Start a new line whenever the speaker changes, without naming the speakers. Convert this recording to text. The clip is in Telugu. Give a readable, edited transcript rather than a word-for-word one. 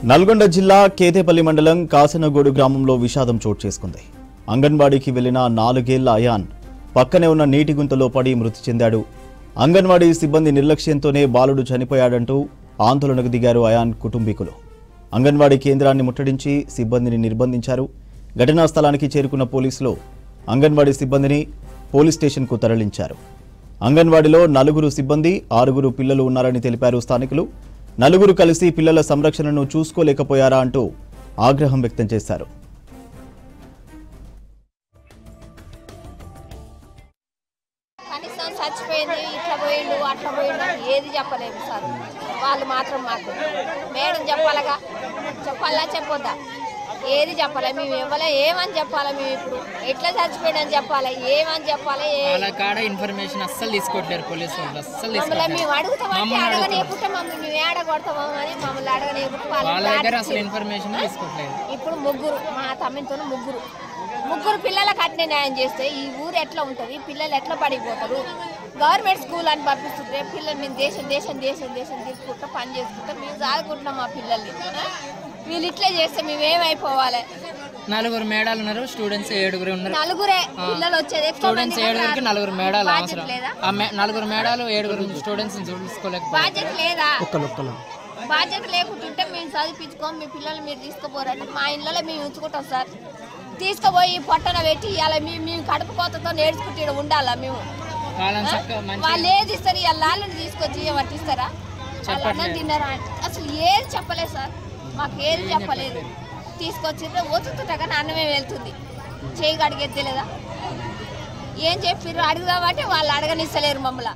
నల్గొండ జిల్లా కేతేపల్లి మండలం కాసనగూడు గ్రామంలో విషాదం చోటు చేసుకుంది. అంగన్వాడీకి వెళ్లిన 4 ఏళ్ల అయాన్ పక్కనే ఉన్న నీటి గుంతలో పడి మృతి చెందాడు. అంగన్వాడీ సిబ్బంది నిర్లక్ష్యంతోనే బాలుడు చనిపోయాడంటూ ఆందోళనకు దిగారు అయాన్ కుటుంబీకులు. అంగన్వాడీ కేంద్రాన్ని ముట్టడించి సిబ్బందిని నిర్బంధించారు. ఘటనా స్థలానికి చేరుకున్న పోలీసులు అంగన్వాడీ సిబ్బందిని పోలీస్ స్టేషన్కు తరలించారు. అంగన్వాడీలో 4 సిబ్బంది 6 పిల్లలు ఉన్నారని తెలిపారు స్థానికులు. 4 కలిసి పిల్లల సంరక్షణను చూసుకోలేకపోయారా అంటూ ఆగ్రహం వ్యక్తం చేశారు.
కనీసం చచ్చిపోయింది, ఇట్లా పోయిండు, అట్లా పోయిండు ఏది చెప్పలేదు సార్. వాళ్ళు మాత్రం మాకు మేడం చెప్పాలగా, చెప్పాలా చెప్పొద్దా, ఏది చెప్పాలి. మేము ఇవ్వలే, ఏమని చెప్పాలి, మేము ఇప్పుడు ఎట్లా చచ్చిపోయాడని చెప్పాలి, ఏమని చెప్పాలి.
ఇన్ఫర్మేషన్ అస్సలు తీసుకోవట్లేరు పోలీసు వాళ్ళు. అస్సలు
మేము అడుగుతామని అడగనేకుంటే మమ్మల్ని మేము ఏడగొడతామో అని మమ్మల్ని అడగనేకుంటే
వాళ్ళ దగ్గర అసలు ఇన్ఫర్మేషన్ తీసుకోవట్లేదు.
ఇప్పుడు మా తమ్మితో ముగ్గురు పిల్లలకు అట్నే న్యాయం చేస్తే ఈ ఊరు ఎట్లా ఉంటుంది, పిల్లలు ఎట్లా పడిపోతారు. గవర్నమెంట్ స్కూల్ అని పంపిస్తుంటే పిల్లలు మేము దేశం దేశం దేశం దేశం తీసుకుంటా పని చేసుకుంటాం, మేము సాగుకుంటున్నాం మా పిల్లల్ని. వీళ్ళు ఇట్లా చేస్తే మేమేమైపోవాలి.
4 మేడాలు ఉన్నారు, స్టూడెంట్స్ 7 ఉన్నారు.
4 పిల్లలు వచ్చేది,
స్టూడెంట్స్ 7కి 4 మేడాలు అవసరం. 4 మేడాలు 7 స్టూడెంట్స్ చూసుకోలేకపోతే
బాధ్యత లేదా? బాధ్యత లేకుంటుంటే మేము చదివించుకోం, మీ పిల్లలు మీరు తీసుకుపోరంటే మా ఇళ్ళలో మేము ఉంచుకుంటాం సార్. తీసుకుపోయి పొట్టన పెట్టి ఇలా మేము కడుపు కోతతో నేర్చుకుంటే ఉండాలా మేము. వాళ్ళు ఏది ఇస్తారు, వాళ్ళని తీసుకొచ్చి పట్టిస్తారా, వాళ్ళు అన్నం తిన్నారా, అసలు ఏది చెప్పలేదు సార్. మాకు ఏది చెప్పలేదు. తీసుకొచ్చిండ్రే ఓచుతుంటా కానీ అన్నమే వెళ్తుంది, చేయి అడిగేది లేదా. ఏం చెప్పిర్రు అడుగుదామంటే వాళ్ళు అడగనిస్తలేరు మమ్మల్ని.